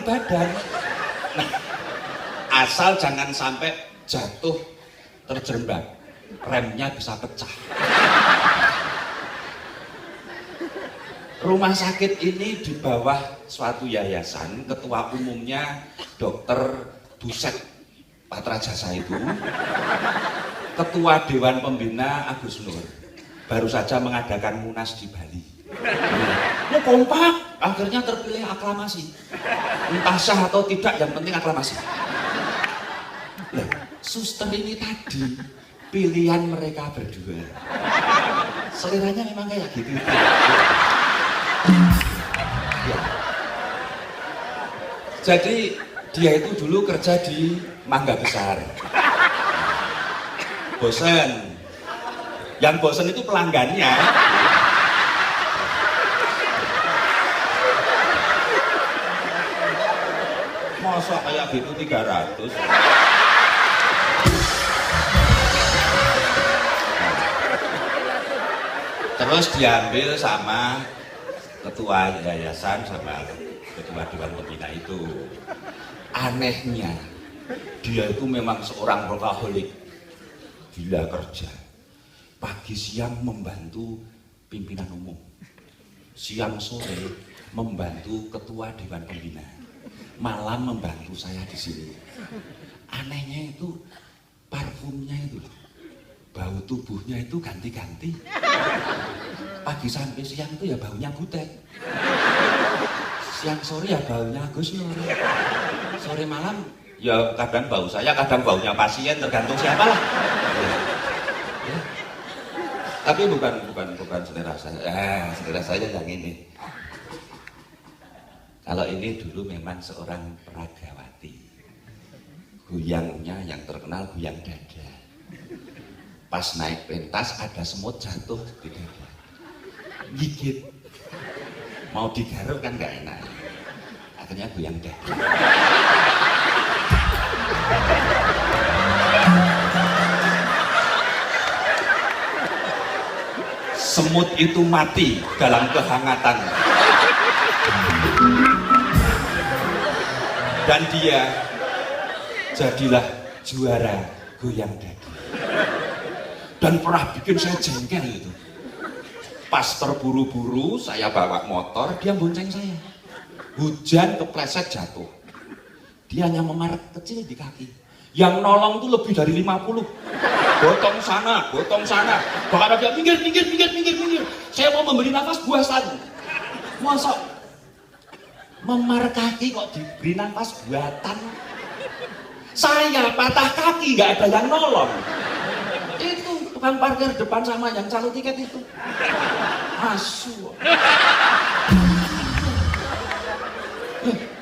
badan. Nah, asal jangan sampai jatuh terjerembab, remnya bisa pecah. Rumah sakit ini di bawah suatu yayasan, ketua umumnya Dr. Buset Patrajasa itu, ketua Dewan Pembina Agus Nur, baru saja mengadakan munas di Bali. Mau kompak, akhirnya terpilih aklamasi. Entah sah atau tidak, yang penting aklamasi. Loh, suster ini tadi pilihan mereka berdua. Seleranya memang kayak gitu. Ya. Jadi dia itu dulu kerja di Mangga Besar. Bosen. Yang bosen itu pelanggannya. Masa kayak gitu 300. Terus diambil sama ketua yayasan sama ketua dewan pembina itu. Anehnya dia itu memang seorang workaholic, gila kerja. Pagi siang membantu pimpinan umum, siang sore membantu ketua dewan pembina, malam membantu saya di sini. Anehnya itu parfumnya itu, bau tubuhnya itu ganti-ganti. Pagi sampai siang itu ya baunya Butet, siang sore ya baunya Agus Nur, sore malam ya kadang bau saya, kadang baunya pasien, tergantung siapa lah. Ya. Tapi bukan selera saya. Selera saya yang ini. Kalau ini dulu memang seorang peragawati, goyangnya yang terkenal goyang dada. Pas naik pentas ada semut jatuh di dada, gigit, mau digaruk kan nggak enak, akhirnya goyang dada. Semut itu mati dalam kehangatan dan dia jadilah juara goyang dada. Dan pernah bikin saya jengkel itu. Pas terburu-buru saya bawa motor, dia bonceng saya. Hujan kepleset jatuh. Dia hanya memaret kecil di kaki. Yang nolong tuh lebih dari 50. Gotong sana. Bahkan dia minggir. Saya mau memberi nafas buasan. Masa memar kaki kok diberi nafas buatan? Saya patah kaki, nggak ada yang nolong. Itu tukang parkir depan sama yang calo tiket itu. Asu.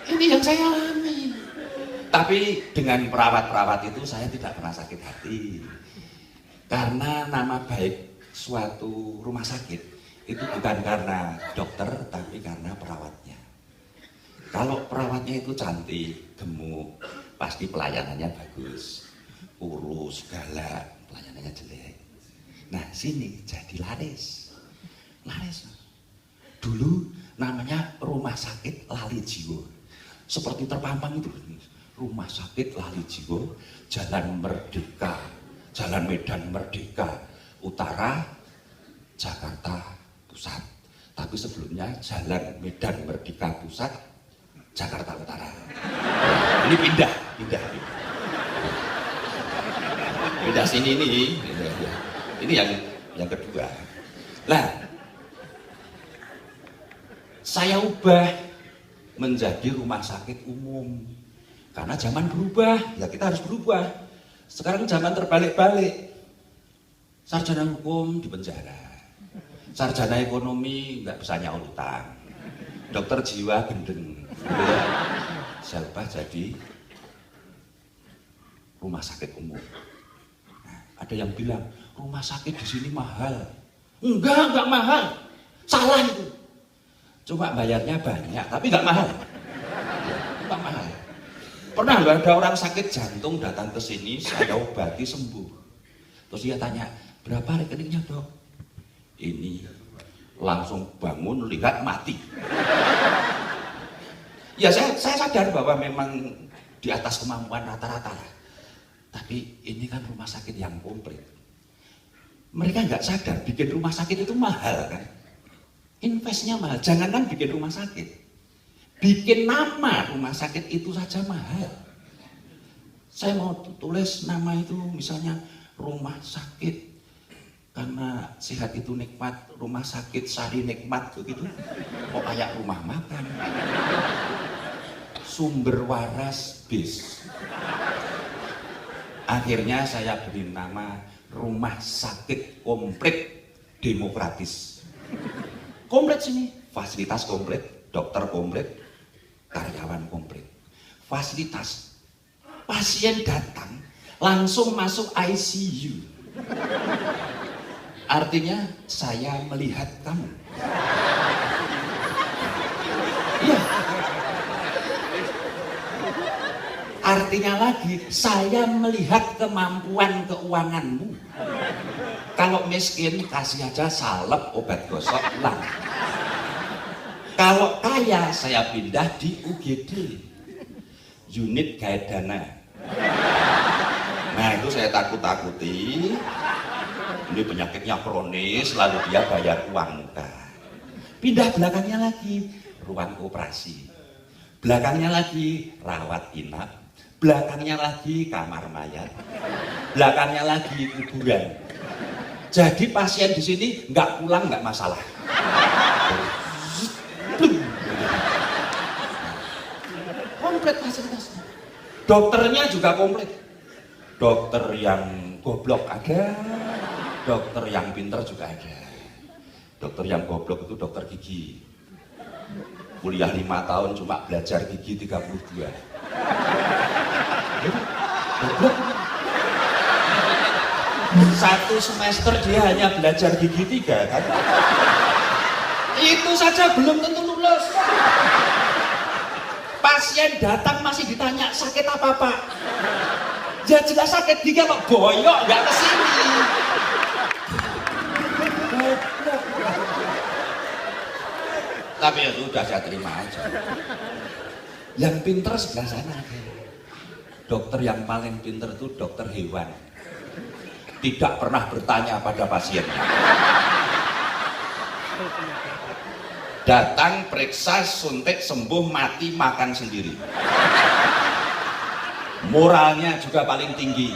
Ini yang saya alami. Tapi dengan perawat-perawat itu saya tidak pernah sakit hati. Karena nama baik suatu rumah sakit itu bukan karena dokter, tapi karena perawatnya. Kalau perawatnya itu cantik, gemuk, pasti pelayanannya bagus. Urus, galak, pelayanannya jelek. Nah sini jadi laris. Dulu namanya Rumah Sakit Lali Jiwo. Seperti terpampang itu. Rumah Sakit Lali Jiwo, Jalan Merdeka, Jalan Medan Merdeka Utara, Jakarta Pusat. Tapi sebelumnya Jalan Medan Merdeka Pusat, Jakarta Utara. Ini pindah sini ini. Ini yang kedua. Nah, saya ubah menjadi rumah sakit umum karena zaman berubah, ya kita harus berubah. Sekarang zaman terbalik-balik. Sarjana hukum di penjara, sarjana ekonomi nggak bisa nyaur utang, dokter jiwa gendeng, saya ubah jadi rumah sakit umum. Nah, ada yang bilang rumah sakit di sini mahal. Enggak mahal, salah itu. Cuma bayarnya banyak, tapi nggak mahal. Nggak mahal. Pernah nggak ada orang sakit jantung datang ke sini, saya obati sembuh. Terus dia tanya, berapa rekeningnya dok? Ini langsung bangun lihat mati. Ya saya sadar bahwa memang di atas kemampuan rata-rata lah. Tapi ini kan rumah sakit yang komplit. Mereka nggak sadar bikin rumah sakit itu mahal kan. Investnya mahal, jangankan bikin rumah sakit. Bikin nama rumah sakit itu saja mahal. Saya mau tulis nama itu misalnya rumah sakit karena sehat itu nikmat, rumah sakit Sari Nikmat begitu. Kok kayak rumah makan. Sumber waras bis. Akhirnya saya beri nama rumah sakit komplit demokratis. Komplit sini, fasilitas komplit, dokter komplit, karyawan komplit. Fasilitas, pasien datang langsung masuk ICU. Artinya saya melihat kamu. Iya. Artinya lagi, saya melihat kemampuan keuanganmu. Kalau miskin, kasih aja salep obat gosok lang. Kalau kaya, saya pindah di UGD. Unit Gaya Dana. Nah itu saya takut-takuti. Ini penyakitnya kronis, lalu dia bayar uang muka. Pindah belakangnya lagi, ruang operasi. Belakangnya lagi, rawat inap. Belakangnya lagi kamar mayat, belakangnya lagi kuburan. Jadi pasien di sini nggak pulang nggak masalah. Komplit fasilitasnya. Dokternya juga komplit. Dokter yang goblok ada, dokter yang pinter juga ada. Dokter yang goblok itu dokter gigi. Kuliah 5 tahun cuma belajar gigi 32. Goblok. 1 semester dia hanya belajar gigi 3 kan? Itu saja belum tentu lulus. Pasien datang masih ditanya sakit apa Pak? Ya jelas sakit gigi kok boyok nggak kesini. Tapi ya sudah saya terima aja. Yang pinter sebelah sana. Dokter yang paling pinter itu dokter hewan. Tidak pernah bertanya pada pasiennya. Datang, periksa, suntik, sembuh, mati, makan sendiri. Moralnya juga paling tinggi.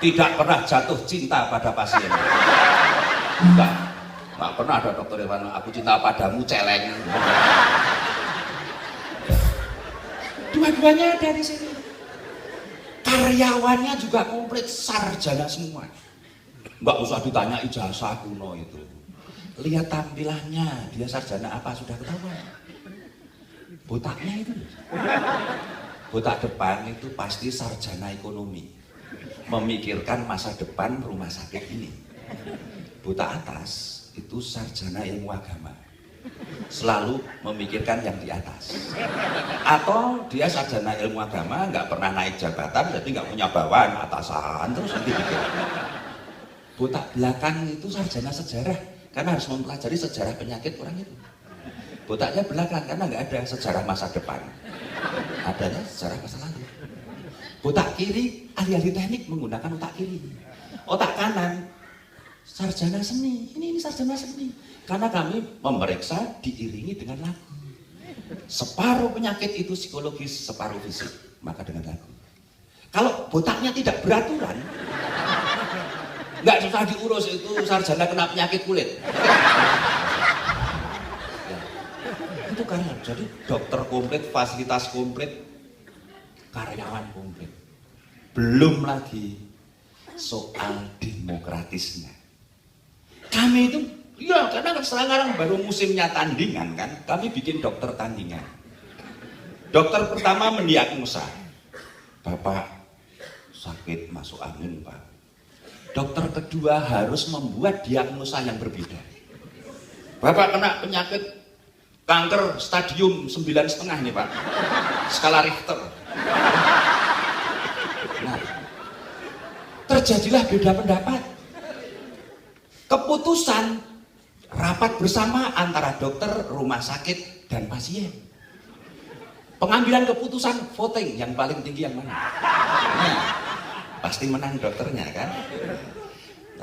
Tidak pernah jatuh cinta pada pasien. Enggak pernah ada dokter hewan, aku cinta padamu, celeng. Dua-duanya ada di sini. Karyawannya juga komplit, sarjana semua. Nggak usah ditanya ijazah kuno itu. Lihat tampilannya, dia sarjana apa sudah ketahuan. Botaknya itu. Botak depan itu pasti sarjana ekonomi. Memikirkan masa depan rumah sakit ini. Botak atas itu sarjana ilmu agama. Selalu memikirkan yang di atas. Atau dia sarjana ilmu agama, nggak pernah naik jabatan, jadi nggak punya bawahan atasan, terus nanti pikir. Botak belakang itu sarjana sejarah, karena harus mempelajari sejarah penyakit orang itu. Botaknya belakang karena nggak ada sejarah masa depan, adanya sejarah masa lalu. Botak kiri ahli-ahli teknik menggunakan otak kiri. Otak kanan sarjana seni, ini sarjana seni. Karena kami memeriksa diiringi dengan lagu. Separuh penyakit itu psikologis, separuh fisik, maka dengan lagu. Kalau botaknya tidak beraturan, nggak susah diurus, itu sarjana kena penyakit kulit. Ya, itu karena jadi dokter komplit, fasilitas komplit, karyawan komplit. Belum lagi soal demokratisnya. Kami itu iya, karena sekarang baru musimnya tandingan kan, kami bikin dokter tandingan. Dokter pertama mendiagnosa, Bapak sakit masuk angin Pak. Dokter kedua harus membuat diagnosa yang berbeda. Bapak kena penyakit kanker stadium 9,5 nih Pak, skala Richter. Nah, terjadilah beda pendapat. Keputusan rapat bersama antara dokter, rumah sakit, dan pasien. Pengambilan keputusan voting yang paling tinggi yang mana? Nah, pasti menang dokternya kan.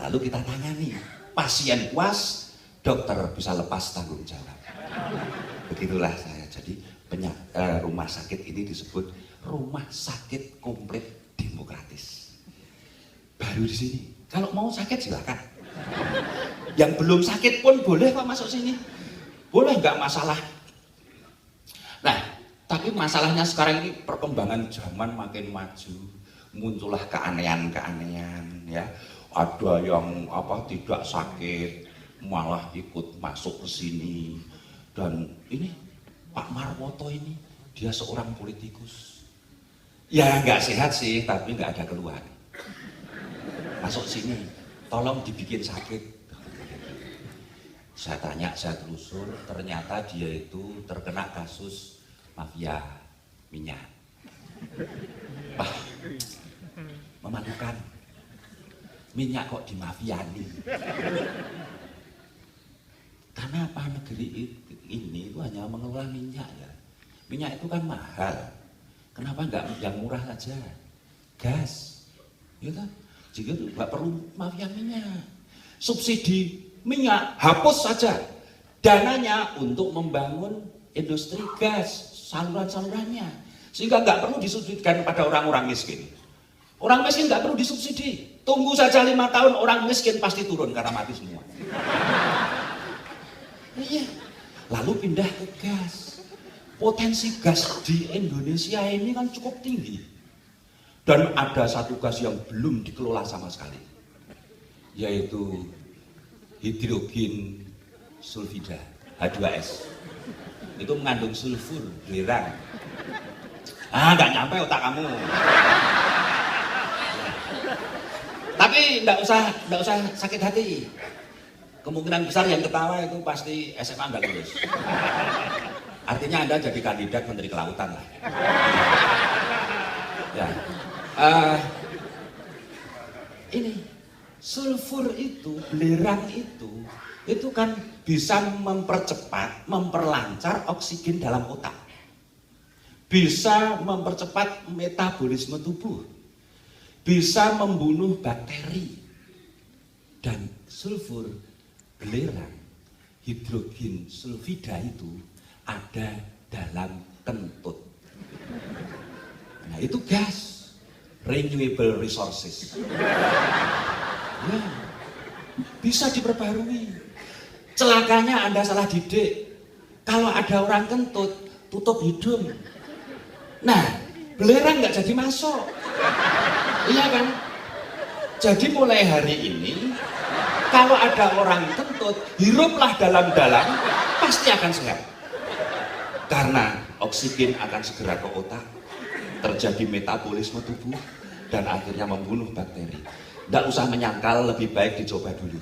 Lalu kita tangani, pasien puas, dokter bisa lepas tanggung jawab. Begitulah saya. Jadi rumah sakit ini disebut rumah sakit komplit demokratis. Baru di sini. Kalau mau sakit silakan. Yang belum sakit pun boleh kok masuk sini. Boleh, nggak masalah. Nah, tapi masalahnya sekarang ini perkembangan zaman makin maju, muncullah keanehan-keanehan ya. Ada yang tidak sakit malah ikut masuk ke sini. Dan ini Pak Marwoto ini dia seorang politikus. Ya nggak sehat sih, tapi nggak ada keluhan. Masuk sini, tolong dibikin sakit. Saya tanya, saya telusur, ternyata dia itu terkena kasus mafia minyak. Wah, memalukan. Minyak kok dimafiani. Karena apa, negeri ini itu hanya mengelola minyak ya. Minyak itu kan mahal. Kenapa nggak yang murah saja? Gas, ya kan? Jika itu nggak perlu mafia minyak. Subsidi minyak hapus saja, dananya untuk membangun industri gas, saluran-salurannya, sehingga nggak perlu disubsidikan pada orang-orang miskin. Orang miskin nggak perlu disubsidi, tunggu saja 5 tahun orang miskin pasti turun karena mati semua. Iya. Lalu pindah ke gas. Potensi gas di Indonesia ini kan cukup tinggi, dan ada satu gas yang belum dikelola sama sekali, yaitu hidrogen sulfida H2S. Itu mengandung sulfur, belerang. Nggak nyampe otak kamu. Tapi nggak usah sakit hati. Kemungkinan besar yang ketawa itu pasti SMA nggak lulus. Artinya Anda jadi kandidat Menteri Kelautan lah. Ya. Ini sulfur itu, belerang itu kan bisa mempercepat, memperlancar oksigen dalam otak. Bisa mempercepat metabolisme tubuh. Bisa membunuh bakteri. Dan sulfur, belerang, hidrogen sulfida itu ada dalam kentut. Nah, itu gas, renewable resources. Ya, bisa diperbarui. Celakanya Anda salah didik. Kalau ada orang kentut, tutup hidung. Nah, belerang nggak jadi masuk. Iya kan? Jadi mulai hari ini, kalau ada orang kentut, hiruplah dalam-dalam, pasti akan sehat. Karena oksigen akan segera ke otak, terjadi metabolisme tubuh, dan akhirnya membunuh bakteri. Nggak usah menyangkal, lebih baik dicoba dulu.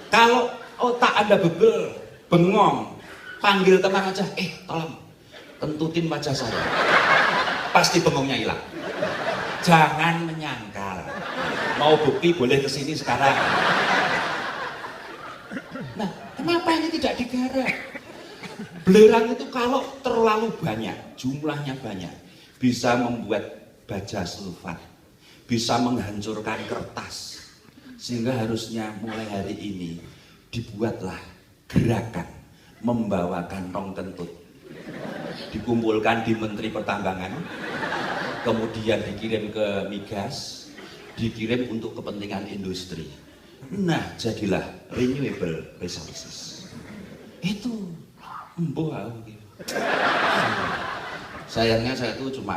Kalau otak Anda bebel, bengong, panggil teman aja, tolong kentutin wajah saya. Pasti bengongnya hilang. Jangan menyangkal. Mau bukti boleh kesini sekarang. Nah, kenapa ini tidak digarap? Belerang itu kalau terlalu banyak, jumlahnya banyak, bisa membuat baja sulfat, bisa menghancurkan kertas. Sehingga harusnya mulai hari ini dibuatlah gerakan membawa kantong kentut, dikumpulkan di Menteri Pertambangan, kemudian dikirim ke migas, dikirim untuk kepentingan industri. Nah, jadilah renewable resources. Itu sayangnya saya itu cuma